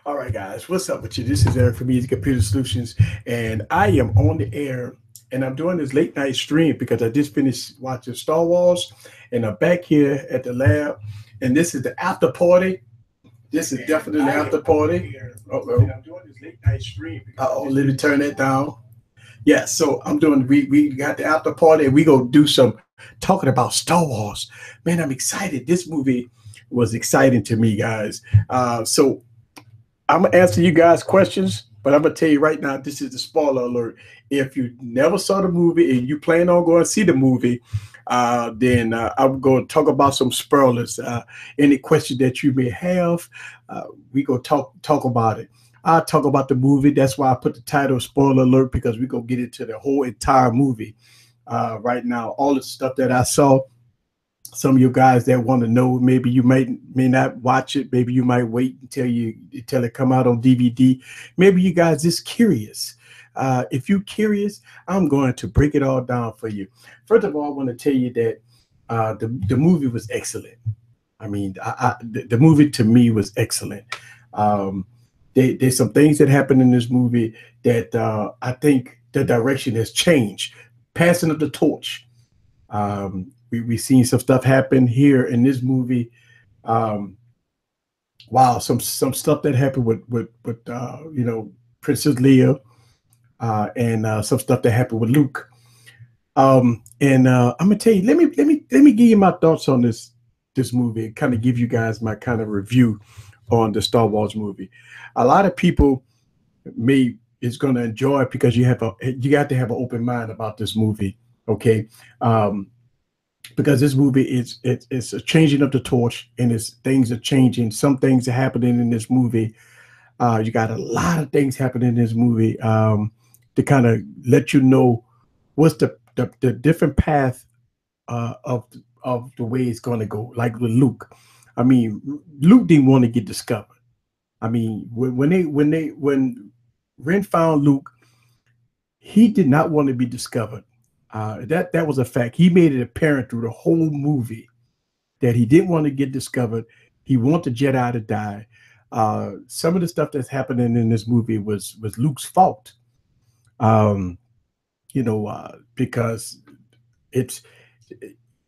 All right, guys, what's up with you? This is Eric from Easy Computer Solutions, and I am on the air, and I'm doing this late night stream because I just finished watching Star Wars, and I'm back here at the lab, and this is the after party. This is definitely the after party. Uh-oh. And I'm doing this late night stream. Uh-oh, let me turn that down. Yeah, so I'm doing. We got the after party, and we gonna do some talking about Star Wars. Man, I'm excited. This movie was exciting to me, guys. So I'm gonna answer you guys questions, but I'm gonna tell you right now, this is the spoiler alert. If you never saw the movie and you plan on going to see the movie, then I'm going to talk about some spoilers. Any question that you may have, we go talk about it. I'll talk about the movie. That's why I put the title spoiler alert because we go get into the whole entire movie right now. All the stuff that I saw, some of you guys that want to know, maybe you may not watch it, maybe you might wait until it come out on DVD. Maybe you guys just curious. If you're curious, I'm going to break it all down for you. First of all, I want to tell you that the movie was excellent. I mean, the movie to me was excellent. um, there's some things that happened in this movie that I think the direction has changed, passing of the torch. We seen some stuff happen here in this movie. Um, wow, some stuff that happened with Princess Leia, and some stuff that happened with Luke. And I'm gonna tell you, let me give you my thoughts on this movie and kind of give you guys my kind of review on the Star Wars movie. A lot of people may is going to enjoy it because you got to have an open mind about this movie. Okay. um, because this movie it's a changing of the torch, and it's things are changing. Some things are happening in this movie. You got a lot of things happening in this movie, to kind of let you know what's the different path of the way it's going to go. Like with Luke, I mean, Luke didn't want to get discovered. I mean, when Ren found Luke, he did not want to be discovered. That was a fact. He made it apparent through the whole movie that he didn't want to get discovered. He wanted Jedi to die. Some of the stuff that's happening in this movie was Luke's fault. Um, because it's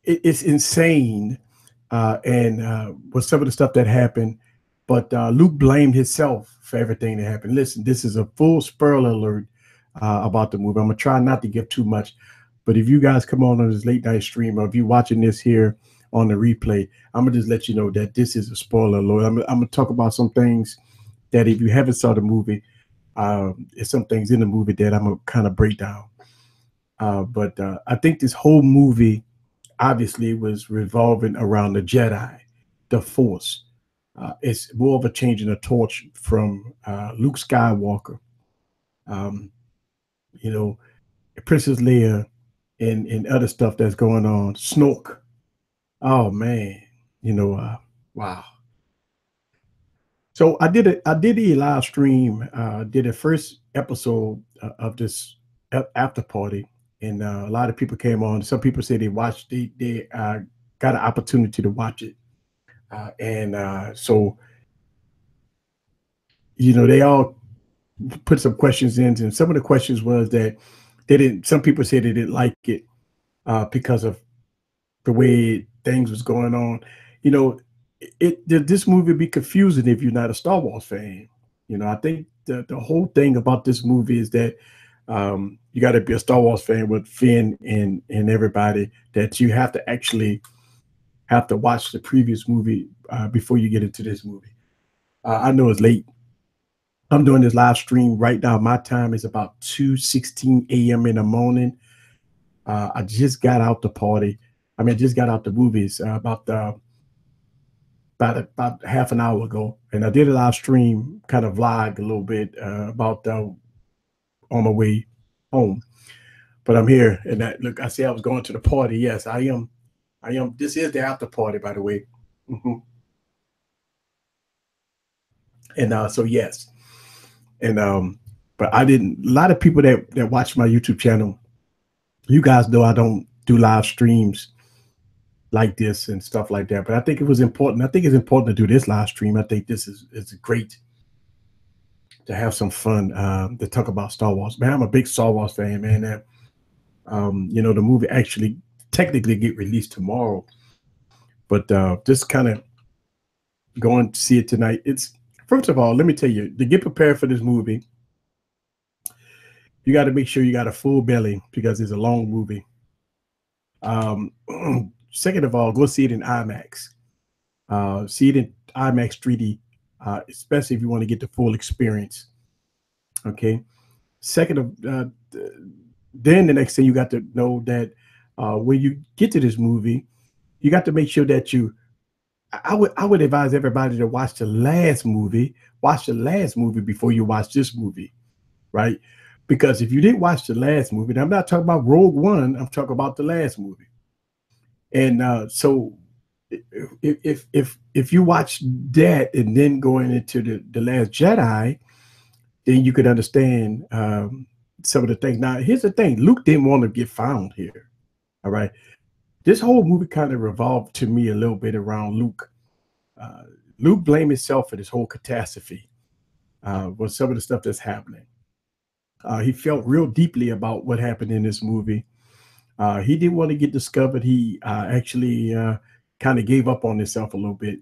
it's insane, and with some of the stuff that happened. But Luke blamed himself for everything that happened. Listen, this is a full spoiler alert about the movie. I'm gonna try not to give too much, but if you guys come on this late night stream, or if you're watching this here on the replay, I'm gonna just let you know that this is a spoiler alert. I'm gonna talk about some things that if you haven't saw the movie, there's some things in the movie that I'm gonna kind of break down. But I think this whole movie obviously was revolving around the Jedi, the Force. It's more of a changing a torch from Luke Skywalker, um, you know, Princess Leia, and other stuff that's going on. Snork. Oh man, wow. So I did a live stream. Did the first episode of this after party, and a lot of people came on. Some people said they watched. They got an opportunity to watch it, and so they all put some questions in, and some of the questions was that they didn't. Some people said they didn't like it because of the way things was going on. You know, this movie be confusing if you're not a Star Wars fan. I think the whole thing about this movie is that you got to be a Star Wars fan with Finn and everybody, that you have to actually have to watch the previous movie before you get into this movie. I know it's late. I'm doing this live stream right now. My time is about 2:16 a.m. in the morning. I just got out the party. I mean, I just got out the movies about half an hour ago, and I did a live stream, kind of vlogged a little bit about on my way home. But I'm here, and look, I say I was going to the party. Yes, I am. I am. This is the after party, by the way. Mhm. And so yes, and but I didn't. A lot of people that watch my YouTube channel, you guys know I don't do live streams like this and stuff like that. But I think it was important. I think it's important to do this live stream. I think this is great. to have some fun, to talk about Star Wars. Man, I'm a big Star Wars fan, man. You know, the movie actually technically get released tomorrow, but just kind of going to see it tonight. It's first of all, let me tell you, to get prepared for this movie, you got to make sure you got a full belly because it's a long movie. Um, Second of all, go see it in IMAX. See it in IMAX 3D, especially if you want to get the full experience. Okay. Second of then the next thing you got to know that when you get to this movie, you got to make sure that I would advise everybody to watch the last movie. Watch the last movie before you watch this movie, right? Because if you didn't watch the last movie, and I'm not talking about Rogue One, I'm talking about the last movie. And so if you watch that and then going into the Last Jedi, then you could understand some of the things. Now, here's the thing: Luke didn't want to get found here. All right, this whole movie kind of revolved to me a little bit around Luke. Uh, Luke blamed himself for this whole catastrophe with some of the stuff that's happening. He felt real deeply about what happened in this movie. He didn't want to get discovered. He actually kind of gave up on himself a little bit.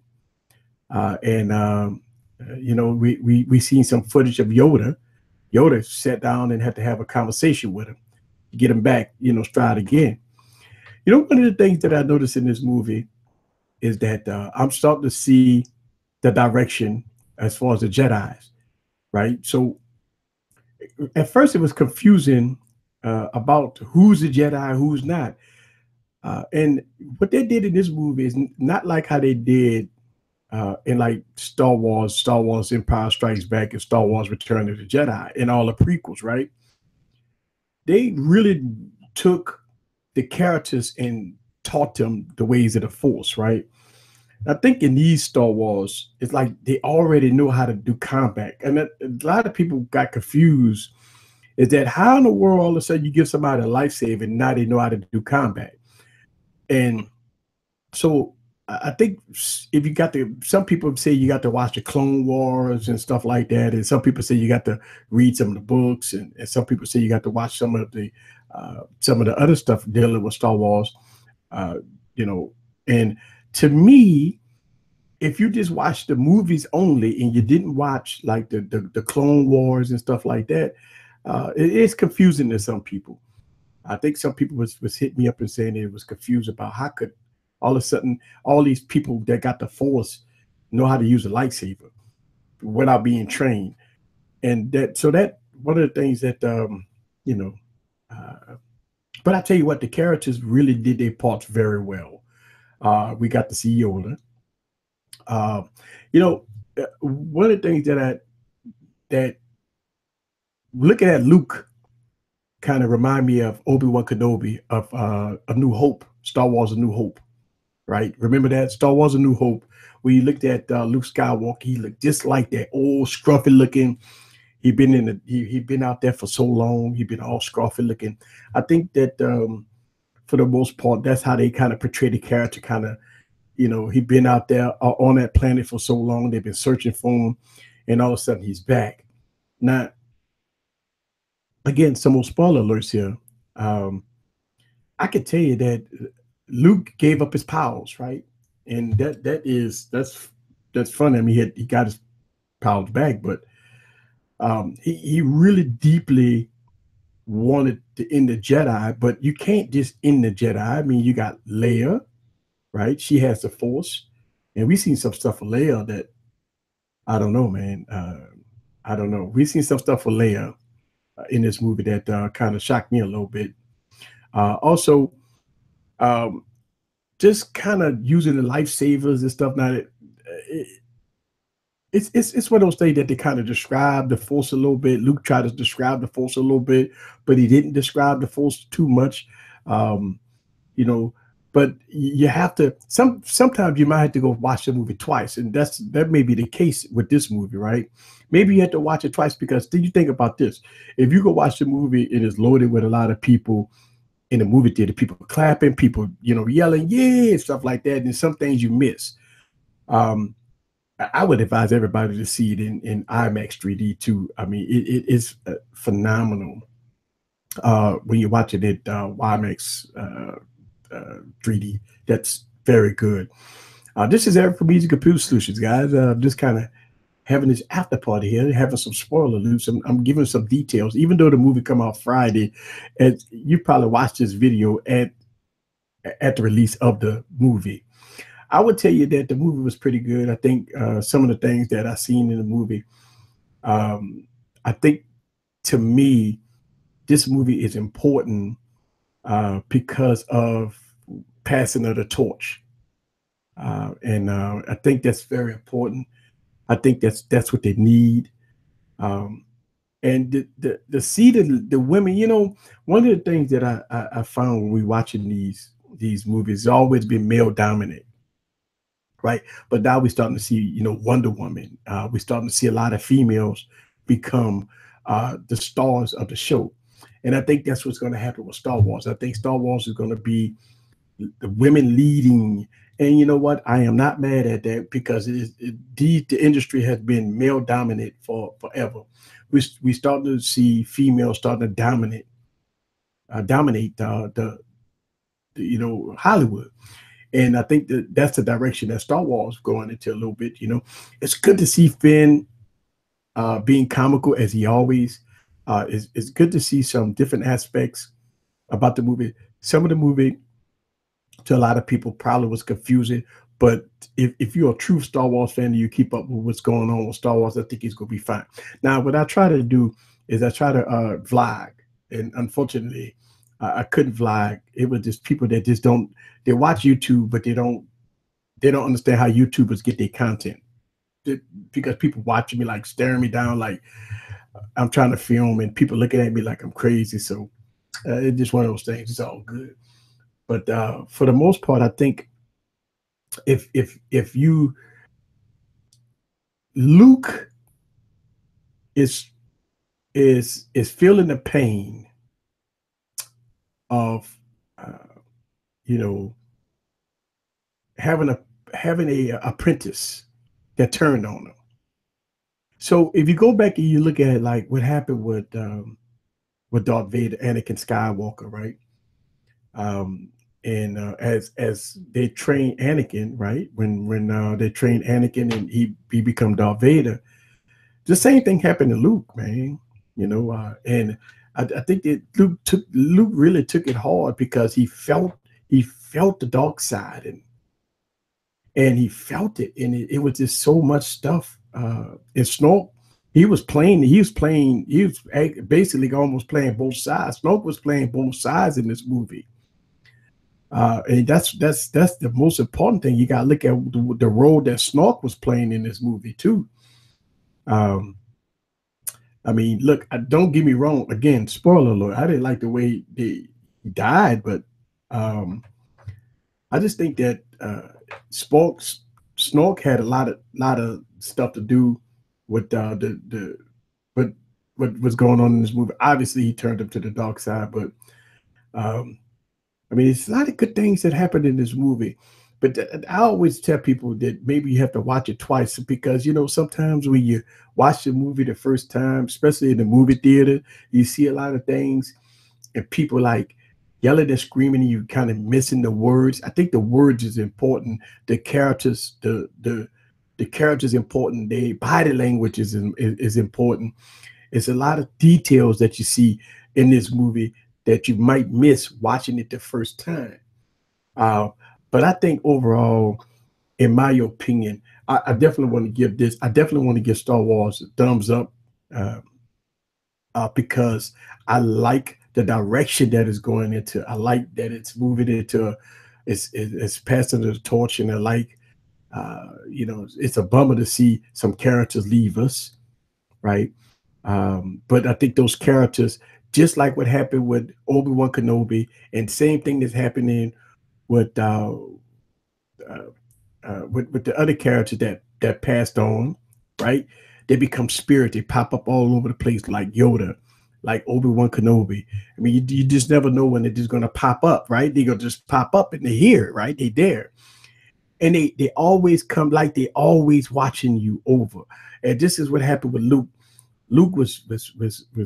And you know, we seen some footage of Yoda. Yoda sat down and had to have a conversation with him to get him back, you know, stride again. You know, one of the things that I noticed in this movie is that I'm starting to see the direction as far as the Jedi's, right? So at first it was confusing about who's a Jedi, who's not. And what they did in this movie is not like how they did in like Star Wars Empire Strikes Back, and Star Wars Return of the Jedi, and all the prequels, right? They really took the characters and taught them the ways of the Force, right? I think in these Star Wars, it's like they already know how to do combat. And a lot of people got confused is that how in the world all of a sudden you give somebody a lifesaver and now they know how to do combat? And so I think if you got to, some people say you got to watch the Clone Wars and stuff like that, and some people say you got to read some of the books, and some people say you got to watch some of the other stuff dealing with Star Wars, uh, you know. And to me, if you just watch the movies only and you didn't watch like the Clone Wars and stuff like that, it is confusing to some people. I think some people was hitting me up and saying it was confused about how could all of a sudden all these people that got the Force know how to use a lightsaber without being trained, and that so that one of the things that you know. But I tell you what, the characters really did their parts very well. We got to see Yoda. Uh, you know, one of the things that looking at Luke kind of remind me of Obi-Wan Kenobi of A New Hope, Star Wars A New Hope, right? Remember that? Star Wars A New Hope, where you looked at Luke Skywalker, he looked just like that, old scruffy looking. He'd been out there for so long, he'd been all scruffy looking. I think that for the most part, that's how they kind of portray the character, kind of, you know, he'd been out there on that planet for so long, they've been searching for him, and all of a sudden he's back. Now, again, some more spoiler alerts here. Um, I could tell you that Luke gave up his powers, right? And that's funny. I mean, he got his powers back, but he really deeply wanted to end the Jedi, but you can't just end the Jedi. I mean, you got Leia, right? She has the Force, and we've seen some stuff for Leia that I don't know, man. I don't know. We've seen some stuff for Leia in this movie that kind of shocked me a little bit. Also, um, just kind of using the lifesavers and stuff. Now, it, it's one of those things that they kind of describe the Force a little bit. Luke tried to describe the Force a little bit, but he didn't describe the Force too much. Um, you know, but you have to sometimes you might have to go watch the movie twice, and that may be the case with this movie, right? Maybe you have to watch it twice because then you think about this: if you go watch the movie, it is loaded with a lot of people in the movie theater, people clapping, people, you know, yelling, yeah, stuff like that, and some things you miss. Um, I would advise everybody to see it in IMAX 3D too. I mean, it is phenomenal when you watch it at IMAX 3D. That's very good. This is Eric from Music Computer Solutions, guys. Just kind of having this after party here, having some spoiler loops. I'm giving some details, even though the movie come out Friday, and you probably watched this video at the release of the movie. I would tell you that the movie was pretty good. I think some of the things that I seen in the movie, um, I think to me, this movie is important because of passing of the torch, and I think that's very important. I think that's what they need. Um, and the see the women, one of the things that I found when we watching these movies has always been male dominant, right? But now we're starting to see, Wonder Woman. We're starting to see a lot of females become the stars of the show. And I think that's what's going to happen with Star Wars. I think Star Wars is going to be the women leading. And you know what? I am not mad at that because the industry has been male dominant for forever. We starting to see females starting to dominate Hollywood. And I think that's the direction that Star Wars is going into a little bit. It's good to see Finn being comical as he always. It's good to see some different aspects about the movie. Some of the movie to a lot of people probably was confusing, but if you're a true Star Wars fan and you keep up with what's going on with Star Wars, I think it's going to be fine. Now, what I try to do is I try to vlog, and unfortunately, I couldn't vlog. It was just people that just don't. They watch YouTube, but they don't understand how YouTubers get their content. Because people watching me like staring me down like I'm trying to film, and people looking at me like I'm crazy. So it's just one of those things. It's all good. But for the most part, I think if you Luke is is feeling the pain of you know having a apprentice that turned on him. So if you go back and you look at like what happened with Darth Vader, Anakin Skywalker, right? Um, and as they train Anakin, right? When they train Anakin and he become Darth Vader, the same thing happened to Luke, man. And I think that Luke really took it hard because he felt the dark side, and he felt it, and it was just so much stuff. And Snoke, he was basically almost playing both sides. Snoke was playing both sides in this movie. And that's the most important thing. You got to look at the role that Snork was playing in this movie too. Um, I mean, look, don't get me wrong. Again, spoiler alert. I didn't like the way he died, but um, I just think that Snork had a lot of stuff to do with the what what was going on in this movie. Obviously, he turned up to the dark side, but um, I mean, it's a lot of good things that happened in this movie. But I always tell people that maybe you have to watch it twice because sometimes when you watch the movie the first time, especially in the movie theater, you see a lot of things and people like yelling and screaming and you kind of missing the words. I think the words is important. The characters, the characters important. The body language is important. It's a lot of details that you see in this movie that you might miss watching it the first time. Uh, but I think overall, in my opinion, I definitely want to give this. I definitely want to give Star Wars a thumbs up uh, because I like the direction that it's going into. I like that it's moving into, it's passing the torch, and I like, it's a bummer to see some characters leave us, right? But I think those characters, just like what happened with Obi-Wan Kenobi, and same thing that's happening with uh, with the other characters that passed on, right? They become spirit. They pop up all over the place, like Yoda, like Obi-Wan Kenobi. I mean, you just never know when they're just gonna pop up, right? They're gonna just pop up and they're here, right? They there. and they always come like they always watching you over. And this is what happened with Luke. Luke was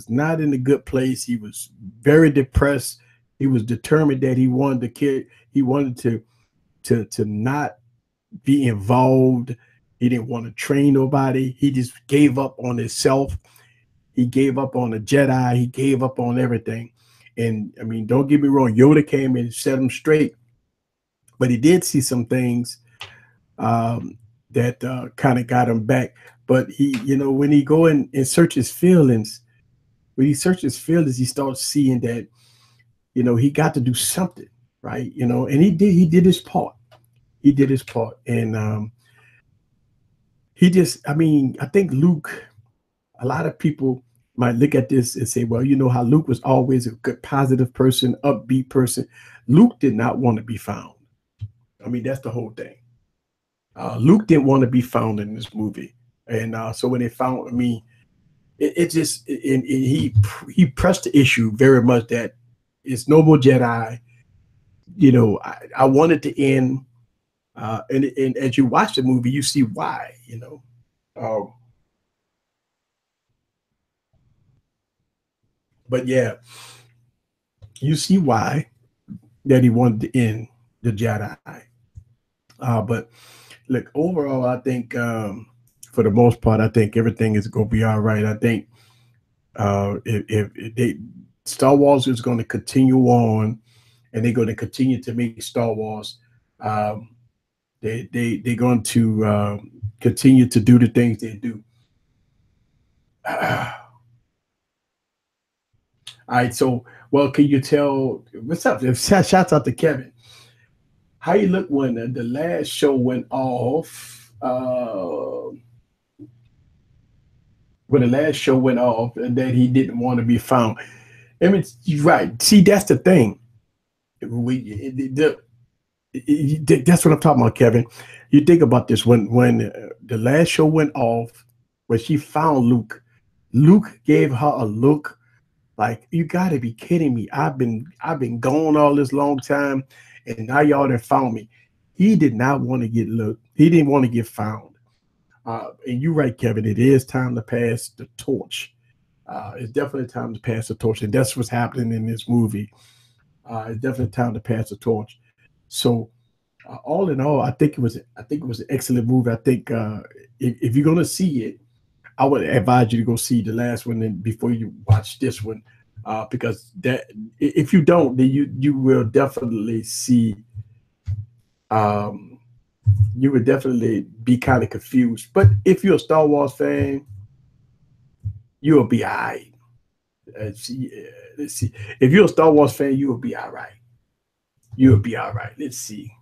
not in a good place. He was very depressed. He was determined that he wanted the kid. He wanted to not be involved. He didn't want to train nobody. He just gave up on himself. He gave up on the Jedi. He gave up on everything. And I mean, don't get me wrong. Yoda came and set him straight, but he did see some things um, that kind of got him back. But he, when he go in and search his feelings, when he searches feelings, he starts seeing that he got to do something, right? And he did his part. He did his part, and he just, I mean, I think Luke. A lot of people might look at this and say, well, how Luke was always a good, positive person, upbeat person. Luke did not want to be found. I mean, that's the whole thing. Luke didn't want to be found in this movie, and so when they found me, it just and he pressed the issue very much that it's no more Jedi. I wanted to end, and as you watch the movie, you see why. Um, but yeah, you see why that he wanted to end the Jedi. But look, overall, I think for the most part, I think everything is going to be all right. I think if they Star Wars is going to continue on, and they're going to continue to make Star Wars. Um, they're going to continue to do the things they do. All right, so well, can you tell what's up? Shouts out to Kevin. How you look when the last show went off? When the last show went off, and that he didn't want to be found. I mean, right. See, that's the thing. That's what I'm talking about, Kevin. You think about this when the last show went off, when she found Luke, Luke gave her a look like, you got to be kidding me. I've been gone all this long time, and now y'all done found me. He did not want to get looked. He didn't want to get found. And you're right, Kevin. It is time to pass the torch. It's definitely time to pass the torch, and that's what's happening in this movie. It's definitely time to pass the torch. So, all in all, I think it was an excellent movie. I think if you're gonna see it, I would advise you to go see the last one before you watch this one, because that if you don't, then you will definitely see. Um, you would definitely be kind of confused. But if you're a Star Wars fan, you'll be all right. Let's see. If you're a Star Wars fan, you will be all right. You'll be all right. Let's see.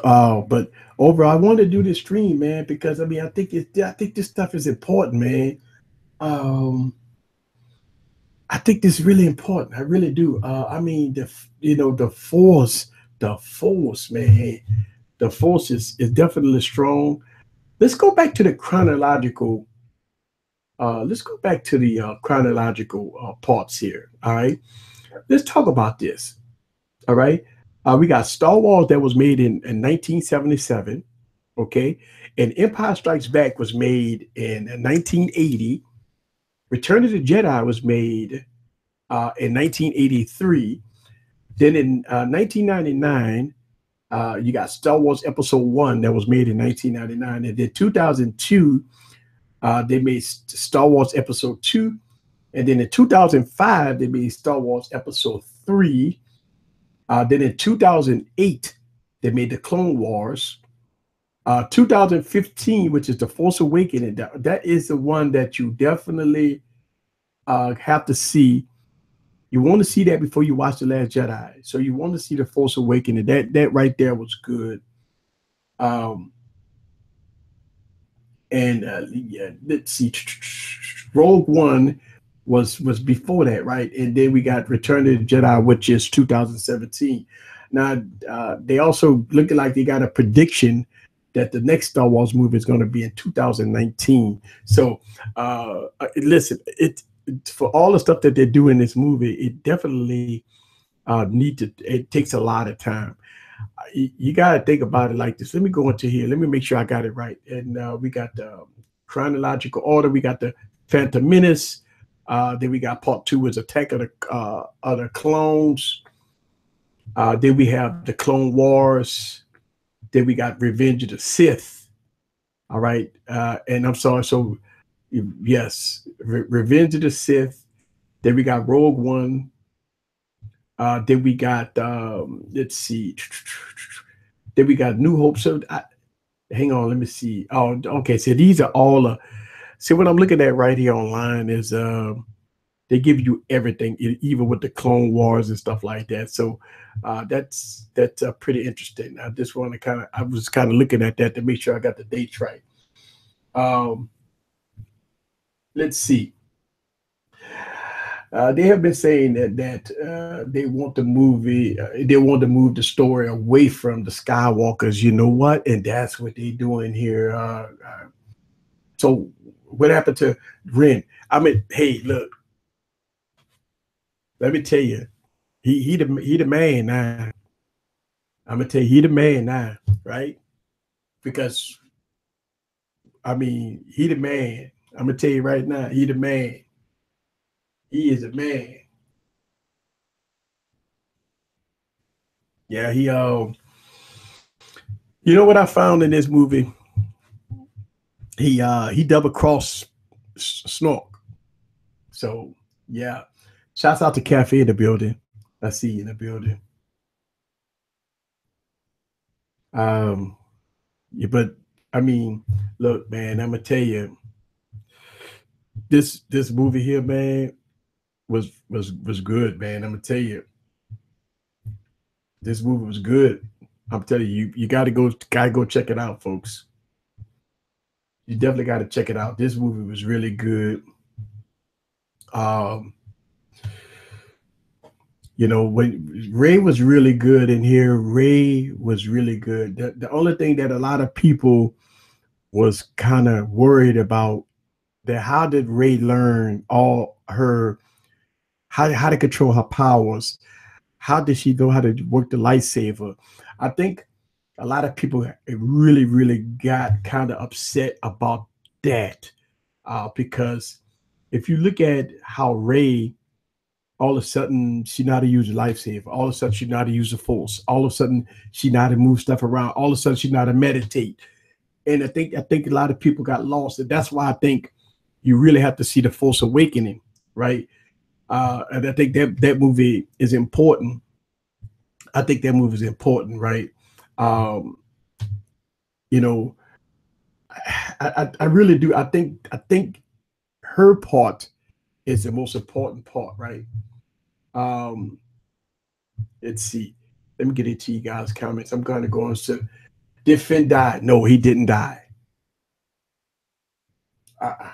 But overall, I wanted to do this stream, man, because I mean, I think this stuff is important, man. Um, I think this is really important. I really do. I mean, the force, man, the force is definitely strong. Let's go back to the chronological. Let's go back to the chronological parts here. All right, let's talk about this. All right, we got Star Wars that was made in 1977. Okay, and Empire Strikes Back was made in 1980. Return of the Jedi was made in 1983. Then in 1999, you got Star Wars Episode One that was made in 1999, and then 2002 they made Star Wars Episode Two, and then in 2005 they made Star Wars Episode Three. Then in 2008 they made the Clone Wars. 2015, which is the Force Awakening, that is the one that you definitely have to see. You want to see that before you watch The Last Jedi. So you want to see the Force Awakening. That right there was good. Um, and yeah, let's see, Rogue One was before that, right? And then we got Return of the Jedi, which is 2017. Now they also looking like they got a prediction that the next Star Wars movie is going to be in 2019. So listen, it for all the stuff that they do in this movie, it definitely need to. It takes a lot of time. You got to think about it like this. Let me go into here. Let me make sure I got it right. And we got the chronological order. We got the Phantom Menace. Then we got part two is Attack of the Clones. Then we have the Clone Wars. Then we got Revenge of the Sith. All right. And I'm sorry. So, yes, Revenge of the Sith. Then we got Rogue One. Then we got, let's see. Then we got New Hope. So, hang on. Let me see. Oh, okay. So these are all. See, what I'm looking at right here online is they give you everything, even with the Clone Wars and stuff like that. So that's pretty interesting. I just want to I was kind of looking at that to make sure I got the dates right. Um, let's see. They have been saying that they want the movie, they want to move the story away from the Skywalkers. You know what? And that's what they're doing here. So what happened to Ren? I mean, hey, look, let me tell you, he the man now. I'm gonna tell you, he the man now, right? Because I mean, he the man. I'm gonna tell you right now, he the man. He is a man. Yeah, you know what I found in this movie? He double crossed Snork. So yeah. Shouts out to Cafe in the building. I see you in the building. Um yeah, but I mean, look, man, I'm gonna tell you, this movie here, man, was good, man. I'm gonna tell you, this movie was good. I'm telling you, you gotta go check it out, folks. You definitely gotta check it out. This movie was really good. Um, when Ray was really good in here, Ray was really good. The only thing that a lot of people was kind of worried about, that how did Ray learn all her, how to control her powers? How did she know how to work the lightsaber? I think a lot of people really, really got kind of upset about that, because if you look at how Ray, all of a sudden she know how to use a lifesaver, all of a sudden she know how to use the force, all of a sudden she know how to move stuff around, all of a sudden she know how to meditate. And I think a lot of people got lost, and that's why I think you really have to see the Force Awakening, right? And I think that movie is important. I think that movie is important, right? Um, you know, I really do. I think her part is the most important part, right? Um, let's see. Let me get into you guys' comments. I'm going to go on to, did Finn die? No, he didn't die. Uh-uh.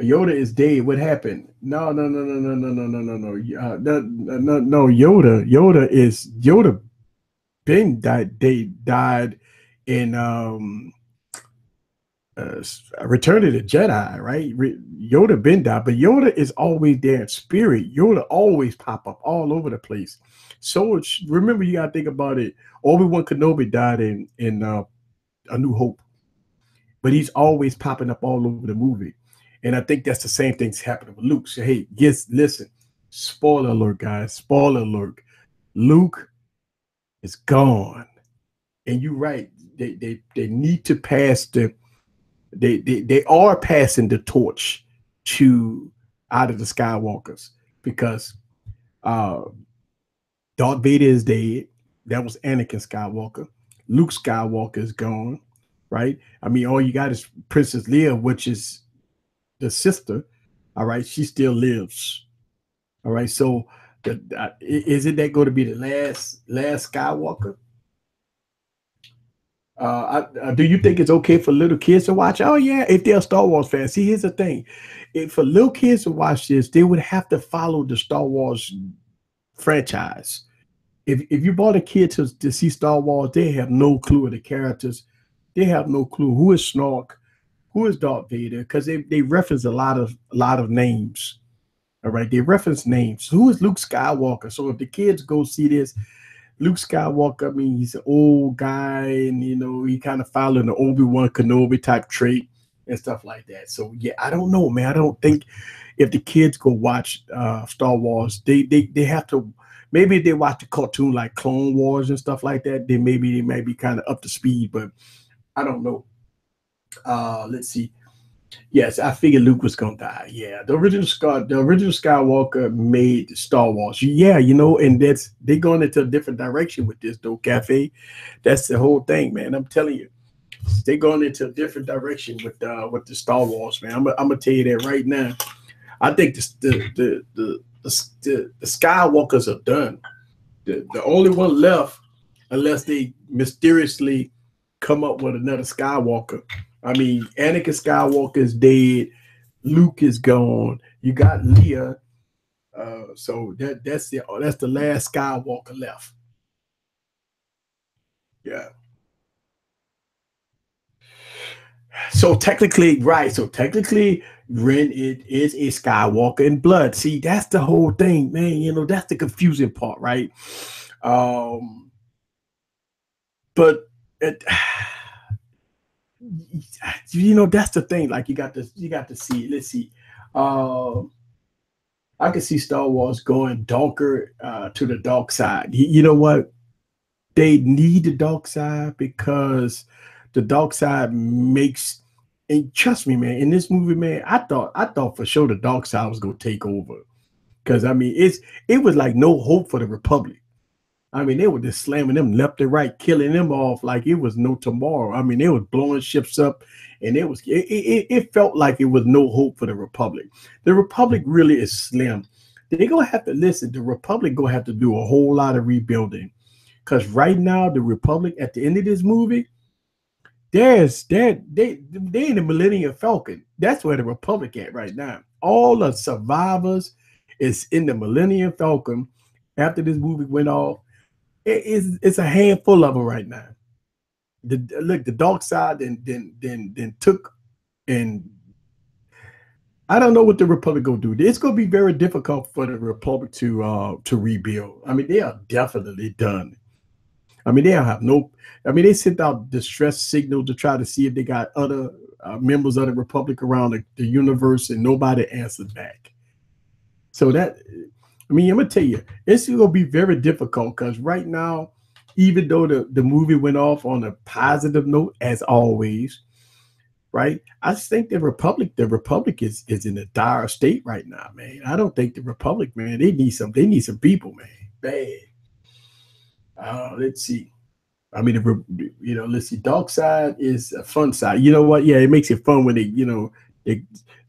Yoda is dead. What happened? No, no, no, no, no, no, no, no, no, no. No. Yoda. Been died. They died in Return of the Jedi, right? Yoda been died, but Yoda is always there in spirit. Yoda always pop up all over the place. So remember, you gotta think about it. Obi-Wan Kenobi died in A New Hope, but he's always popping up all over the movie. And I think that's the same thing's happening with Luke. So hey, yes, listen. Spoiler alert, guys. Spoiler alert. Luke is gone. And you're right. They need to pass they are passing the torch to out of the Skywalkers, because uh Darth Vader is dead. That was Anakin Skywalker. Luke Skywalker is gone, right? I mean, all you got is Princess Leia, which is the sister. All right, she still lives. All right, so isn't that going to be the last Skywalker? Do you think it's okay for little kids to watch? Oh yeah, if they're a Star Wars fan. See, here's the thing: if for little kids to watch this, they would have to follow the Star Wars franchise. If you brought a kid to see Star Wars, they have no clue of the characters. They have no clue who is Snork, who is Darth Vader, because they reference a lot of names. All right, they reference names. Who is Luke Skywalker? So if the kids go see this, Luke Skywalker, I mean, he's an old guy, and he kind of following the Obi-Wan Kenobi type trait and stuff like that. So yeah, I don't know, man. I don't think if the kids go watch Star Wars, they have to. Maybe if they watch a cartoon like Clone Wars and stuff like that, then maybe they might be kind of up to speed. But I don't know. Let's see. Yes, I figured Luke was gonna die. Yeah, the original Skywalker made Star Wars. Yeah, and they going into a different direction with this though, Cafe. That's the whole thing, man. I'm telling you, they going into a different direction with the Star Wars, man. I'm gonna tell you that right now. I think the Skywalkers are done. The only one left, unless they mysteriously come up with another Skywalker. I mean, Anakin Skywalker is dead. Luke is gone. You got Leia. So that's the last Skywalker left. Yeah. So technically, right. So technically, Ren it is a Skywalker in blood. See, that's the whole thing, man. That's the confusing part, right? Um, but it, that's the thing. Like you got to see. Let's see. Um, I can see Star Wars going darker to the dark side. You know what? They need the dark side because the dark side makes. And trust me, man. In this movie, man, I thought for sure the dark side was gonna take over because I mean it was like no hope for the Republic. I mean, they were just slamming them left and right, killing them off like it was no tomorrow. I mean, they was blowing ships up, and it felt like it was no hope for the Republic. The Republic really is slim. They're gonna have to listen. The Republic gonna have to do a whole lot of rebuilding because right now the Republic at the end of this movie, they in the Millennium Falcon. That's where the Republic at right now. All the survivors is in the Millennium Falcon after this movie went off. It's a handful of them right now. Look, the dark side then took, and I don't know what the Republic gonna do. It's gonna be very difficult for the Republic to rebuild. I mean, they are definitely done. I mean, they don't have no. I mean, they sent out distress signal to try to see if they got other members of the Republic around the universe, and nobody answered back. So that, I mean, I'm gonna tell you, it's gonna be very difficult because right now, even though the movie went off on a positive note, as always, right? I just think the Republic is in a dire state right now, man. I don't think the Republic, man, they need some people, man. Bad. Let's see. I mean, let's see. Dark side is a fun side. You know what? Yeah, it makes it fun when they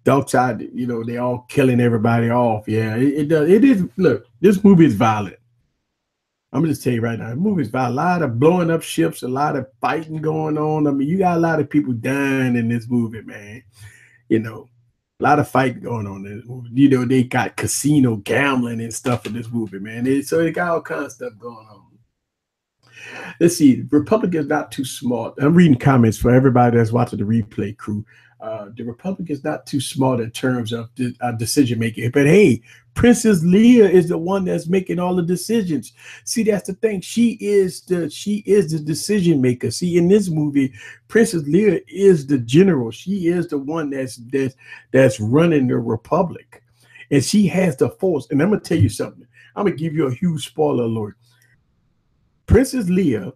dark side. They all killing everybody off. Yeah, it does. It is. Look, this movie is violent. I'm gonna just tell you right now, the movie is violent. A lot of blowing up ships, a lot of fighting going on. I mean, you got a lot of people dying in this movie, man. You know, a lot of fighting going on in this movie. They got casino gambling and stuff in this movie, man. So they got all kinds of stuff going on. Let's see. Republic is not too smart. I'm reading comments for everybody that's watching the replay crew. The Republic is not too smart in terms of decision making. But hey, Princess Leia is the one that's making all the decisions. See, that's the thing. She is the decision maker. See, in this movie, Princess Leia is the general. She is the one that's running the Republic, and she has the Force. And I'm gonna tell you something. I'm gonna give you a huge spoiler alert. Princess Leia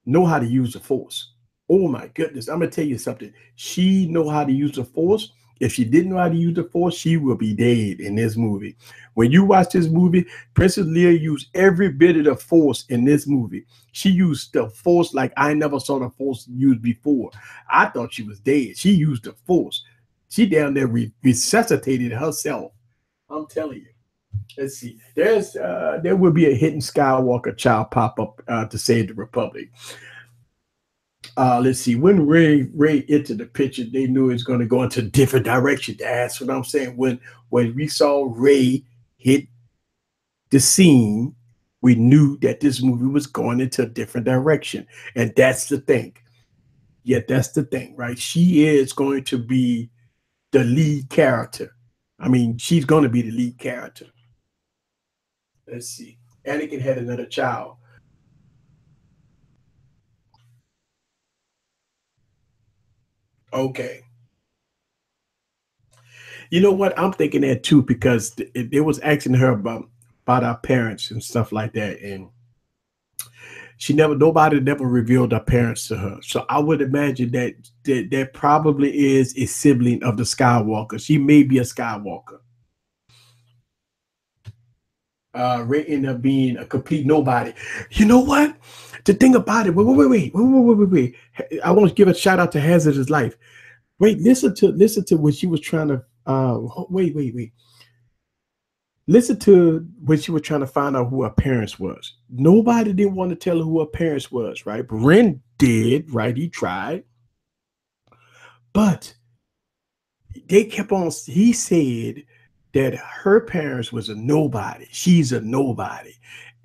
know how to use the Force. Oh my goodness. I'm gonna tell you something. She know how to use the Force. If she didn't know how to use the Force, she will be dead in this movie. When you watch this movie, Princess Leia used every bit of the Force in this movie. She used the Force like I never saw the Force used before. I thought she was dead. She used the Force. She down there resuscitated herself. I'm telling you. Let's see. There will be a hidden Skywalker child pop up to save the Republic. Let's see. When Ray entered the picture, they knew it was going to go into a different direction. That's what I'm saying. When we saw Ray hit the scene, we knew that this movie was going into a different direction, and that's the thing. Yeah, that's the thing, right? She is going to be the lead character. I mean, she's going to be the lead character. Let's see. Anakin had another child. Okay. You know what? I'm thinking that too because it was asking her about our parents and stuff like that, and nobody never revealed her parents to her. So I would imagine that probably is a sibling of the Skywalker. She may be a Skywalker. Ray ended up being a complete nobody. You know what? The thing about it, wait. I want to give a shout out to Hazard's Life. Wait, listen to what she was trying to wait. Listen to when she was trying to find out who her parents was. Nobody didn't want to tell her who her parents was, right? But Ren did, right? He tried. But they kept on, he said that her parents was a nobody. She's a nobody.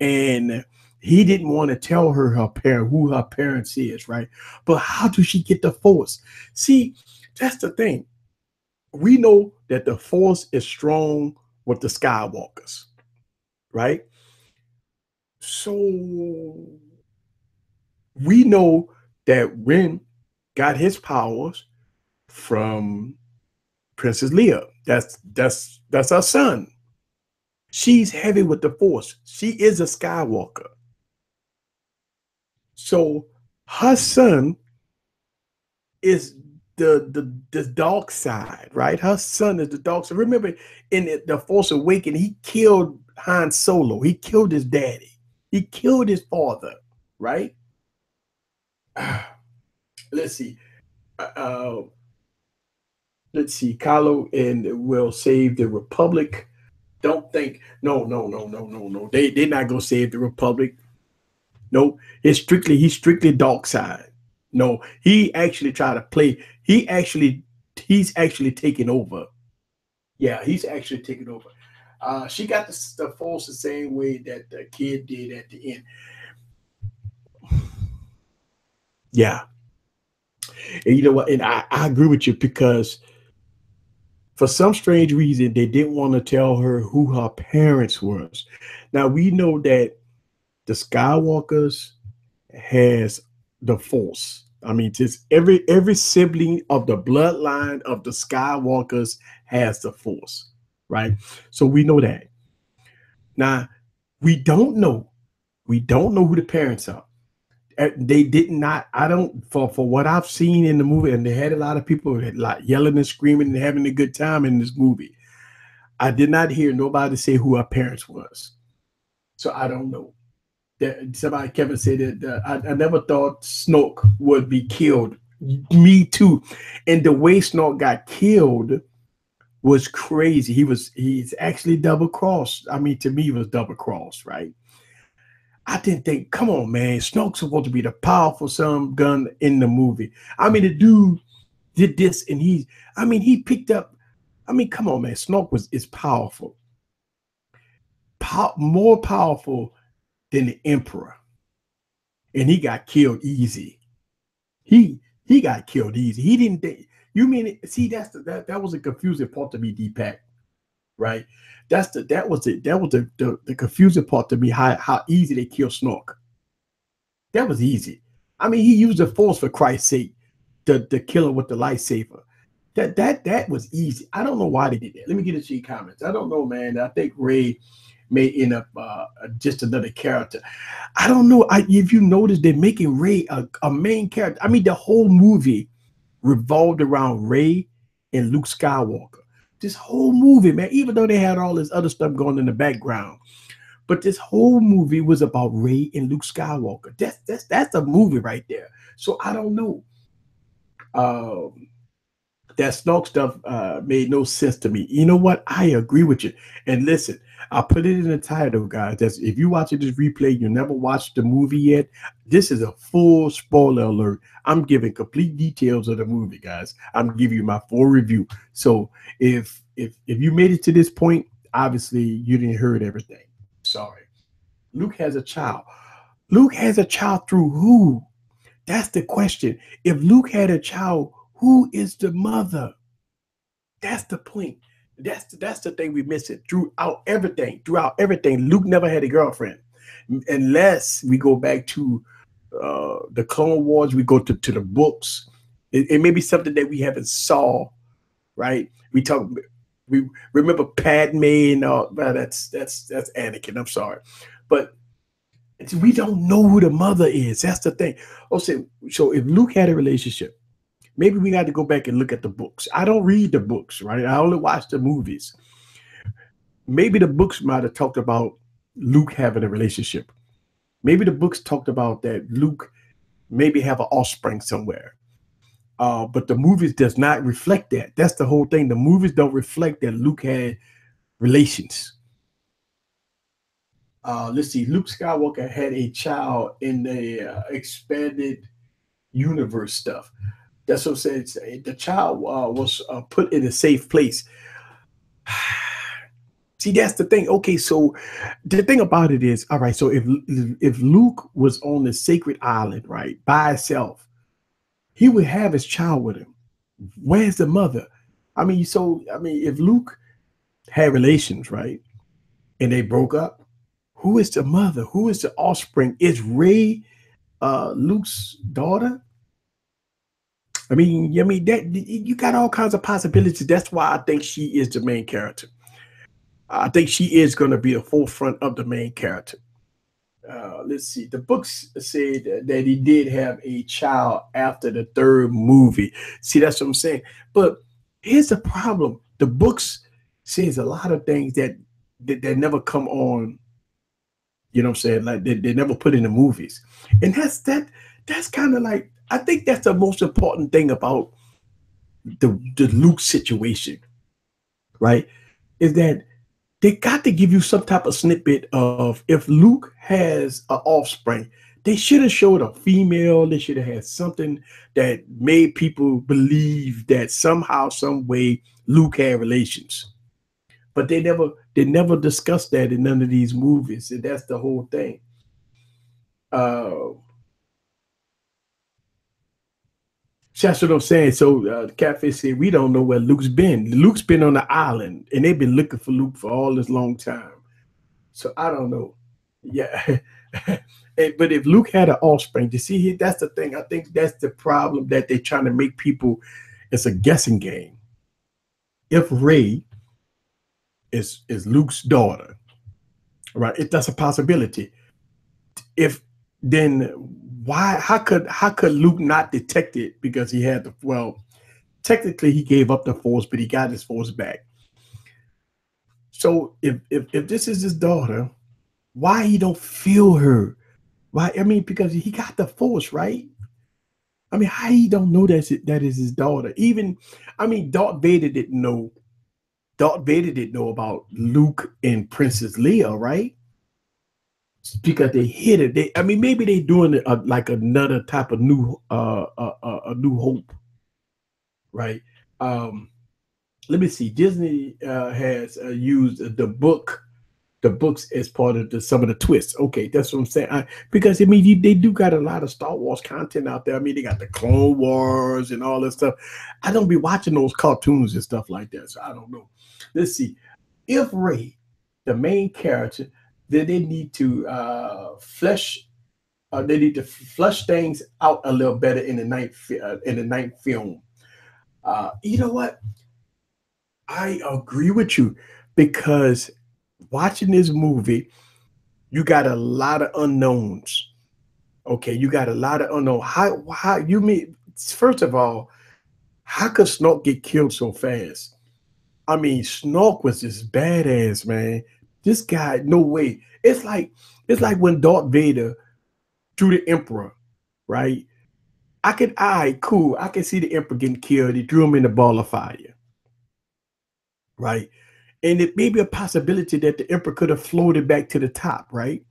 And he didn't want to tell her who her parents is, right? But how does she get the force? See, that's the thing. We know that the force is strong with the Skywalkers, right? So we know that Ren got his powers from Princess Leia. That's our son. She's heavy with the Force. She is a Skywalker. So her son is the dark side, right? Her son is the dark side. Remember, in the Force Awakens, he killed Han Solo. He killed his daddy. He killed his father, right? Let's see. Uh, uh, let's see. Kylo and will save the Republic. Don't think. No. They're not gonna save the Republic. No, he's strictly dark side. No, he actually tried to play. He's actually taking over. Yeah, he's actually taking over. She got the force the same way that the kid did at the end. Yeah, and you know what? And I agree with you because for some strange reason they didn't want to tell her who her parents was. Now we know that the Skywalkers has the force. I mean, just every sibling of the bloodline of the Skywalkers has the force, right? So we know that. Now we don't know. We don't know who the parents are. They did not. I don't for what I've seen in the movie, and they had a lot of people like yelling and screaming and having a good time in this movie. I did not hear nobody say who our parents was, so I don't know. Somebody Kevin said that I never thought Snoke would be killed. Me too. And the way Snoke got killed was crazy. He's actually double crossed. I mean, to me, he was double crossed, right? I didn't think, come on, man, Snoke's supposed to be the powerful son gun in the movie. I mean, the dude did this and he picked up. I mean, come on, man, Snoke is powerful. More powerful than the Emperor. And he got killed easy. He got killed easy. He didn't think. You mean it? See, that was a confusing part to me, Deepak. Right? That was the confusing part to me. How easy they kill Snork. That was easy. I mean, he used the Force for Christ's sake to kill him with the lightsaber. That was easy. I don't know why they did that. Let me get into your comments. I don't know, man. I think Ray may end up just another character. I don't know. If you notice, they're making Ray a main character. I mean, the whole movie revolved around Ray and Luke Skywalker. This whole movie, man, even though they had all this other stuff going in the background, but this whole movie was about Ray and Luke Skywalker. That's a movie right there. So I don't know. Um, that Snoke stuff made no sense to me. You know what? I agree with you. And listen, I put it in the title, guys. That's if you watching this replay, you never watched the movie yet. This is a full spoiler alert. I'm giving complete details of the movie, guys. I'm giving you my full review. So if you made it to this point, obviously you didn't heard everything. Sorry. Luke has a child. Luke has a child through who? That's the question. If Luke had a child, who is the mother? That's the point. That's the thing we miss it throughout everything. Throughout everything, Luke never had a girlfriend, unless we go back to the Clone Wars. We go to the books. It may be something that we haven't saw. Right? We remember Padme and all. Well, that's Anakin. I'm sorry, but we don't know who the mother is. That's the thing. Oh, so if Luke had a relationship, maybe we got to go back and look at the books. I don't read the books, right? I only watch the movies. Maybe the books might have talked about Luke having a relationship. Maybe the books talked about that Luke maybe have an offspring somewhere. But the movies does not reflect that. That's the whole thing. The movies don't reflect that Luke had relations. Let's see. Luke Skywalker had a child in the expanded universe stuff. That's what I'm saying. The child was put in a safe place. See, that's the thing. Okay, so the thing about it is, all right. So if Luke was on the sacred island, right, by himself, he would have his child with him. Where's the mother? I mean, if Luke had relations, right, and they broke up, who is the mother? Who is the offspring? Is Ray Luke's daughter? I mean that you got all kinds of possibilities. That's why I think she is the main character. I think she is going to be the forefront of the main character. Let's see. The books said that he did have a child after the third movie. See, that's what I'm saying. But here's the problem: the books says a lot of things that never come on. You know what I'm saying? Like they never put in the movies, and that's kind of like I think that's the most important thing about the Luke situation, right? Is that they got to give you some type of snippet of if Luke has an offspring, they should have showed a female. They should have had something that made people believe that somehow, some way, Luke had relations. But they never discussed that in none of these movies, and that's the whole thing. Uh, that's what I'm saying. So the catfish said we don't know where Luke's been. Luke's been on the island, and they've been looking for Luke for all this long time. So I don't know. Yeah. But if Luke had an offspring, you see, that's the thing. I think that's the problem that they're trying to make people. It's a guessing game. If Ray is Luke's daughter, right? If that's a possibility. If then why? How could Luke not detect it because he had the well? Technically, he gave up the force, but he got his force back. So if this is his daughter, why he don't feel her? Why? I mean, because he got the force, right? I mean, how he don't know that is his daughter? Even, I mean, Darth Vader didn't know. Darth Vader didn't know about Luke and Princess Leia, right? Because they hid it. I mean, maybe they doing it like another type of a new hope, right? Um, Let me see. Disney has used the books as part of some of the twists. Okay, that's what I'm saying. Because I mean, they do got a lot of Star Wars content out there. I mean, they got the Clone Wars and all that stuff. I don't be watching those cartoons and stuff like that, so I don't know. Let's see. If Ray, the main character, then they need to flush things out a little better in the ninth film. You know what? I agree with you because watching this movie, you got a lot of unknowns. Okay, you got a lot of unknown. How you mean? First of all, how could Snoke get killed so fast? I mean, Snoke was just badass, man. This guy, no way. It's like when Darth Vader threw the Emperor, right? All right, cool. I can see the Emperor getting killed. He threw him in the ball of fire, right? And it may be a possibility that the Emperor could have floated back to the top, right?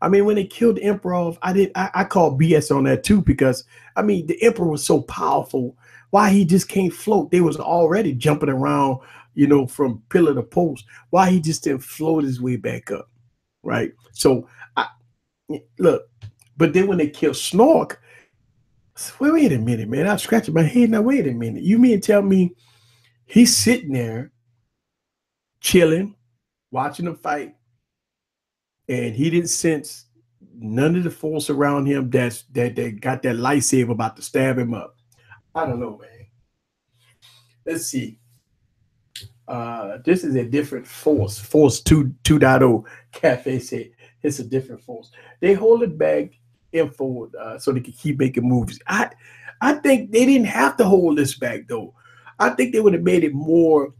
I mean, when they killed the Emperor off, I called BS on that too because I mean the Emperor was so powerful. Why he just can't float? They was already jumping around, from pillar to post. Why he just didn't float his way back up, right? So I look, but then when they killed Snork, wait a minute, man. I'm scratching my head now. Wait a minute. You mean tell me he's sitting there chilling, watching them fight, and he didn't sense none of the force around him that got that lightsaber about to stab him up. I don't know, man. Let's see. This is a different force. Force 2.0. Cafe said it's a different force. They hold it back info so they can keep making movies. I think they didn't have to hold this back though. I think they would have made it more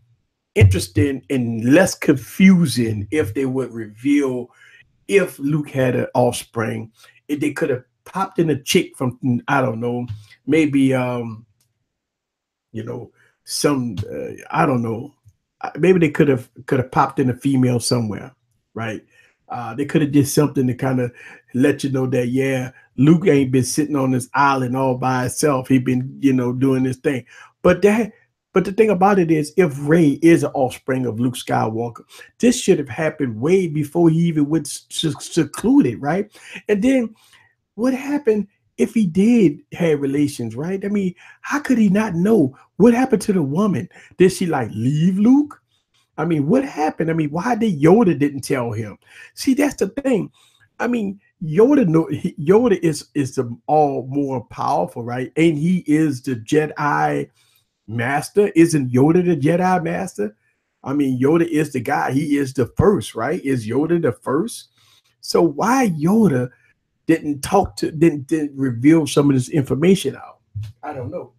interesting and less confusing if they would reveal if Luke had an offspring. If they could have popped in a chick from, I don't know, maybe you know, some I don't know. Maybe they could have popped in a female somewhere, right? They could have did something to kind of let you know that yeah, Luke ain't been sitting on this island all by himself. He been doing this thing, but that. But the thing about it is, if Ray is an offspring of Luke Skywalker, this should have happened way before he even went secluded, right? And then what happened if he did have relations, right? I mean, how could he not know? What happened to the woman? Did she like leave Luke? I mean, what happened? I mean, why did Yoda didn't tell him? See, that's the thing. I mean, Yoda is the all more powerful, right? And he is the Jedi master. Isn't Yoda the Jedi master? I mean, Yoda is the guy. He is the first, right? Is Yoda the first? So why Yoda didn't reveal some of this information out? I don't know.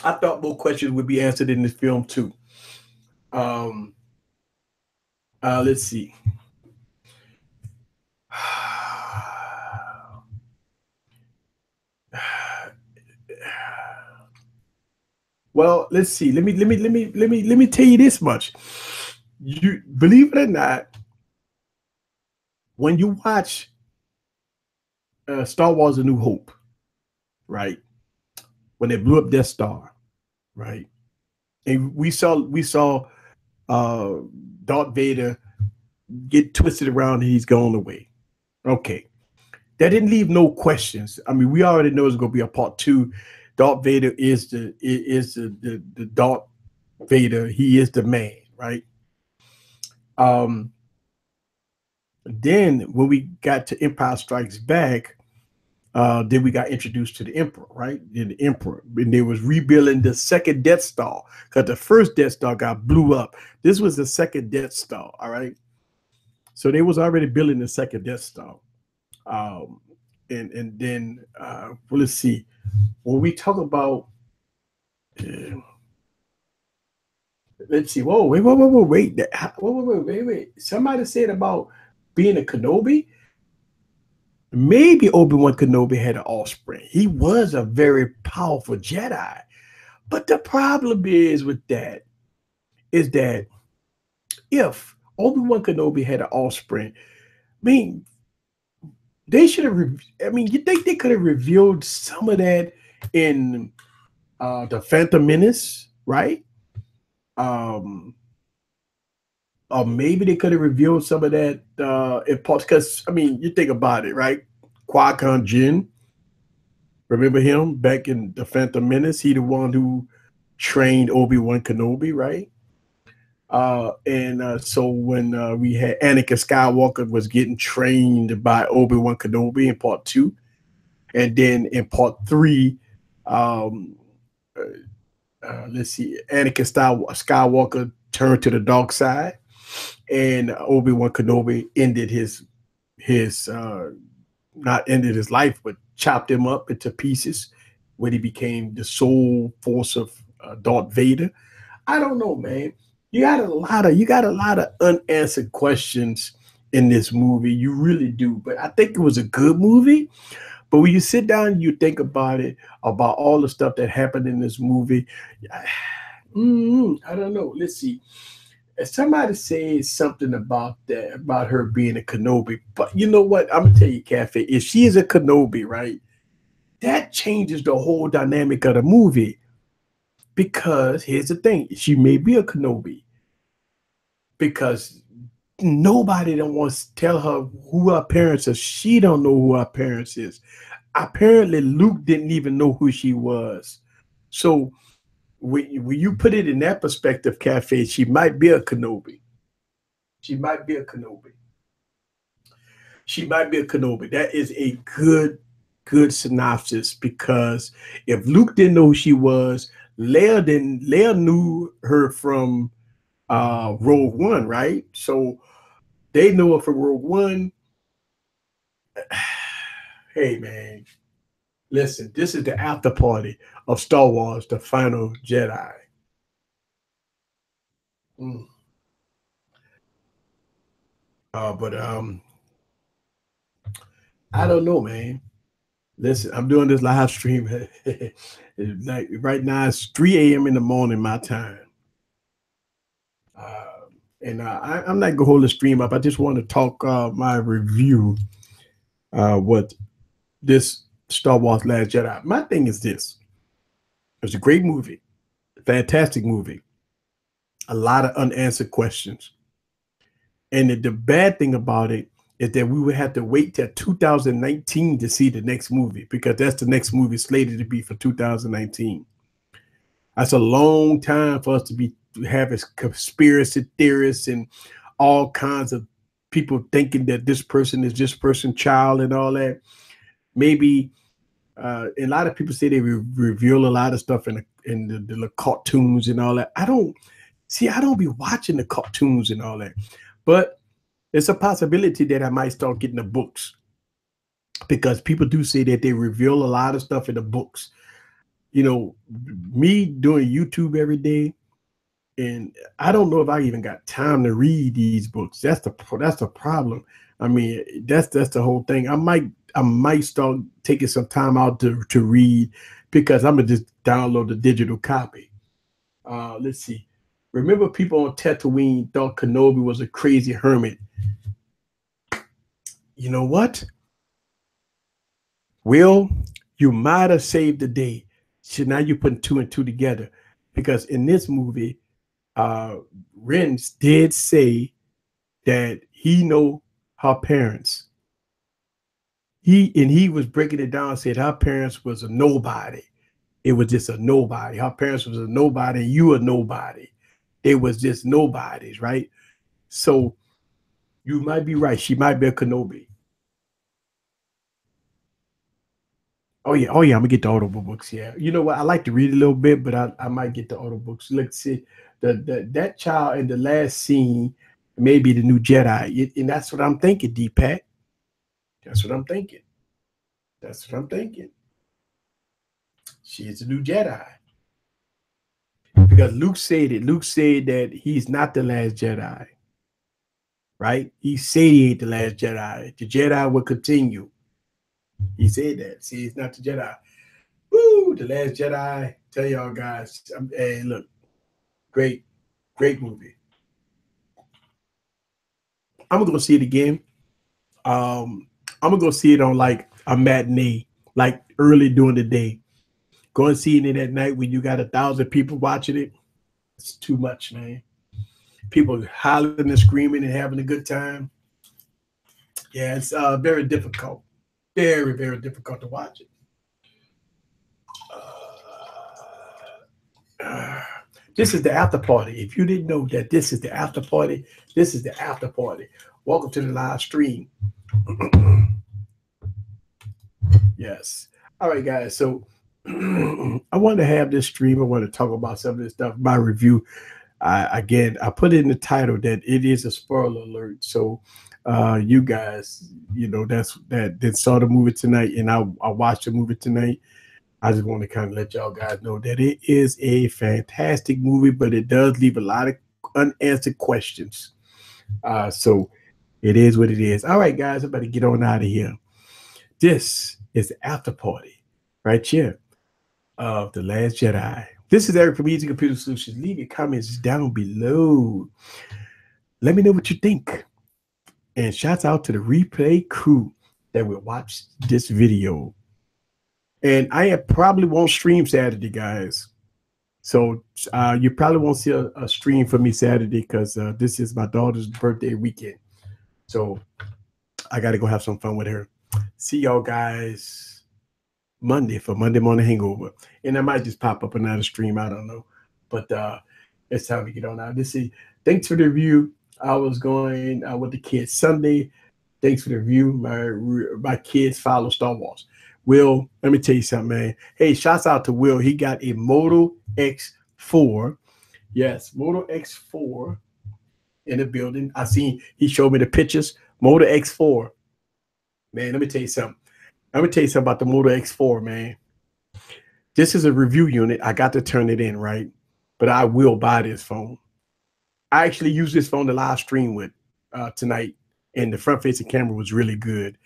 I thought more questions would be answered in this film too. Um, let's see. Well, let's see. Let me tell you this much. You believe it or not, when you watch Star Wars: A New Hope, right? When they blew up Death Star, right? And we saw uh, Darth Vader get twisted around and he's gone away. Okay, that didn't leave no questions. I mean, we already know it's going to be a part two. Darth Vader is the Darth Vader. He is the man, right? Um, then when we got to Empire Strikes Back, then we got introduced to the Emperor, right? The Emperor, and they was rebuilding the second Death Star because the first Death Star got blew up. This was the second Death Star, all right. So they was already building the second Death Star, um, and then well, let's see. When we talk about, uh, let's see. Whoa, wait. Wait. Somebody said about being a Kenobi. Maybe Obi-Wan Kenobi had an offspring. He was a very powerful Jedi. But the problem is with that is that if Obi-Wan Kenobi had an offspring, I mean, they should have. I mean, you think they could have revealed some of that in the Phantom Menace, right? Um, or maybe they could have revealed some of that in parts. Because I mean, you think about it, right? Qui-Gon Jinn, remember him back in the Phantom Menace? He the one who trained Obi-Wan Kenobi, right? And so when we had Anakin Skywalker was getting trained by Obi-Wan Kenobi in part two, and then in part three, um, let's see, Skywalker turned to the dark side, and Obi-Wan Kenobi ended his not ended his life, but chopped him up into pieces when he became the sole force of Darth Vader. I don't know, man. You got a lot of unanswered questions in this movie. You really do. But I think it was a good movie. But when you sit down and you think about it, about all the stuff that happened in this movie, I don't know. Let's see. If somebody says something about that, about her being a Kenobi, but you know what? I'm gonna tell you, Cafe, if she is a Kenobi, right, that changes the whole dynamic of the movie. Because here's the thing, she may be a Kenobi because nobody don't want to tell her who her parents are. She don't know who her parents is. Apparently, Luke didn't even know who she was. So when you put it in that perspective, Cafe, she might be a Kenobi. She might be a Kenobi. She might be a Kenobi. That is a good synopsis because if Luke didn't know who she was, Leia knew her from Rogue One, right? So they know her from Rogue One. Hey man, listen, this is the after party of Star Wars, The Final Jedi. Mm. But I don't know, man. Listen, I'm doing this live stream. Like right now, it's 3 a.m. in the morning, my time. And I'm not gonna hold the stream up. I just want to talk my review what this Star Wars Last Jedi. My thing is this: it's a great movie, fantastic movie, a lot of unanswered questions. And the bad thing about it is that we would have to wait till 2019 to see the next movie because that's the next movie slated to be for 2019. That's a long time for us to be having conspiracy theorists and all kinds of people thinking that this person is this person's child and all that. Maybe a lot of people say they reveal a lot of stuff in the cartoons and all that. I don't be watching the cartoons and all that, but it's a possibility that I might start getting the books because people do say that they reveal a lot of stuff in the books. You know, me doing YouTube every day, and I don't know if I even got time to read these books. That's the problem. I mean, that's the whole thing. I might start taking some time out to read because I'm gonna just download the digital copy. Let's see. Remember, people on Tatooine thought Kenobi was a crazy hermit. You know what? Will, you might have saved the day. So now you're putting two and two together because in this movie, uh, Renz did say that he know her parents. He was breaking it down, said her parents was a nobody. It was just a nobody. Her parents was a nobody, and you a nobody. They was just nobodies, right? So you might be right. She might be a Kenobi. Oh yeah, I'm gonna get the Audible books. Yeah, you know what? I like to read a little bit, but I might get the Audible books. Let's see, that child in the last scene may be the new Jedi, and that's what I'm thinking. Pat, that's what I'm thinking. That's what I'm thinking. She is the new Jedi because Luke said it. Luke said that he's not the last Jedi, right? He said he ain't the last Jedi. The Jedi will continue. He said that. See, he's not the Jedi. Woo, the last Jedi. Tell y'all guys, hey, look, great, great movie. I'm gonna go see it again. I'm gonna go see it on like a matinee, like early during the day. Go and see it at night when you got 1,000 people watching it. It's too much, man. People hollering and screaming and having a good time. Yeah, it's very difficult. Very, very difficult to watch it. Uh, this is the after party. If you didn't know that this is the after party, this is the after party. Welcome to the live stream. Yes. All right, guys. So I wanted to have this stream. I want to talk about some of this stuff. My review. I put it in the title that it is a spoiler alert. So you guys, that saw the movie tonight, and I watched the movie tonight. I just want to kind of let y'all guys know that it is a fantastic movie, but it does leave a lot of unanswered questions. So it is what it is. All right, guys, I'm about to get on out of here. This is the after party right here of The Last Jedi. This is Eric from Easy Computer Solutions. Leave your comments down below. Let me know what you think. And shouts out to the replay crew that will watch this video. And I probably won't stream Saturday, guys. So you probably won't see a stream for me Saturday because this is my daughter's birthday weekend. So I got to go have some fun with her. See y'all guys Monday for Monday Morning Hangover. And I might just pop up another stream. I don't know. But it's time to get on out. This is thanks for the review. I was going with the kids Sunday. Thanks for the review. My kids follow Star Wars. Will, let me tell you something, man. Hey, shouts out to Will. He got a Moto X4. Yes, Moto X4 in the building. I seen he showed me the pictures. Moto X4. Man, let me tell you something. Let me tell you something about the Moto X4, man. This is a review unit. I got to turn it in, right? But I will buy this phone. I actually used this phone to live stream with tonight, and the front facing camera was really good.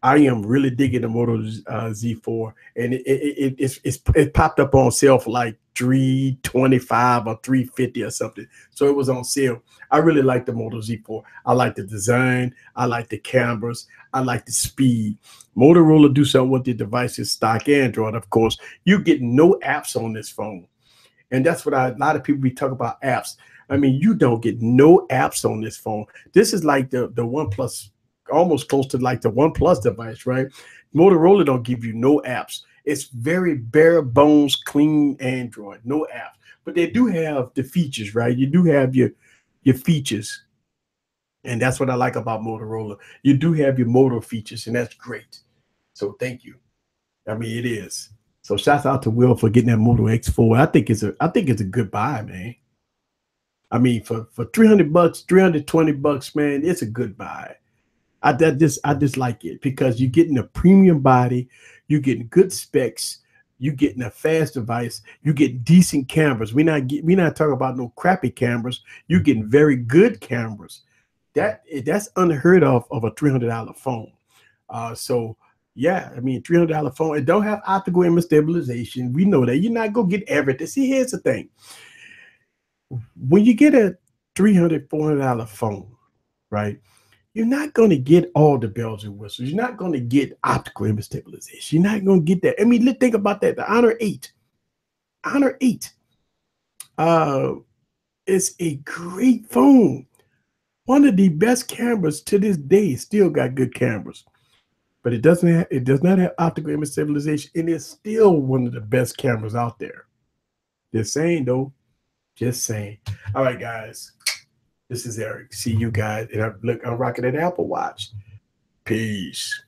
I am really digging the Moto Z4, and it popped up on sale for like 325 or 350 or something. So it was on sale. I really like the Moto Z4. I like the design. I like the cameras. I like the speed. Motorola do something with the devices, stock Android, of course. You get no apps on this phone. And that's what a lot of people be talking about apps. I mean, you don't get no apps on this phone. This is like the One Plus, almost close to like the One Plus device, right? Motorola don't give you no apps. It's very bare bones, clean Android, no apps. But they do have the features, right? You do have your features, and that's what I like about Motorola. You do have your motor features, and that's great. So thank you. I mean, it is. So shouts out to Will for getting that Moto X4. I think it's a good buy, man. I mean, for 300 bucks, 320 bucks, man, it's a good buy. I just like it because you're getting a premium body, you're getting good specs, you're getting a fast device, you get decent cameras. We're not talking about no crappy cameras. You're getting very good cameras. That's unheard of a $300 phone. So yeah, I mean $300 phone. It don't have optical image stabilization. We know that. You're not gonna get everything. See, here's the thing. When you get a $300, $400 phone, right? You're not going to get all the bells and whistles. You're not going to get optical image stabilization. You're not going to get that. I mean, let's think about that. The Honor 8. Honor 8 uh, is a great phone. One of the best cameras to this day. Still got good cameras. But it does not have optical image stabilization. It is still one of the best cameras out there. Just saying though. Just saying. All right, guys. This is Eric. See you guys. And I'm rocking an Apple Watch. Peace.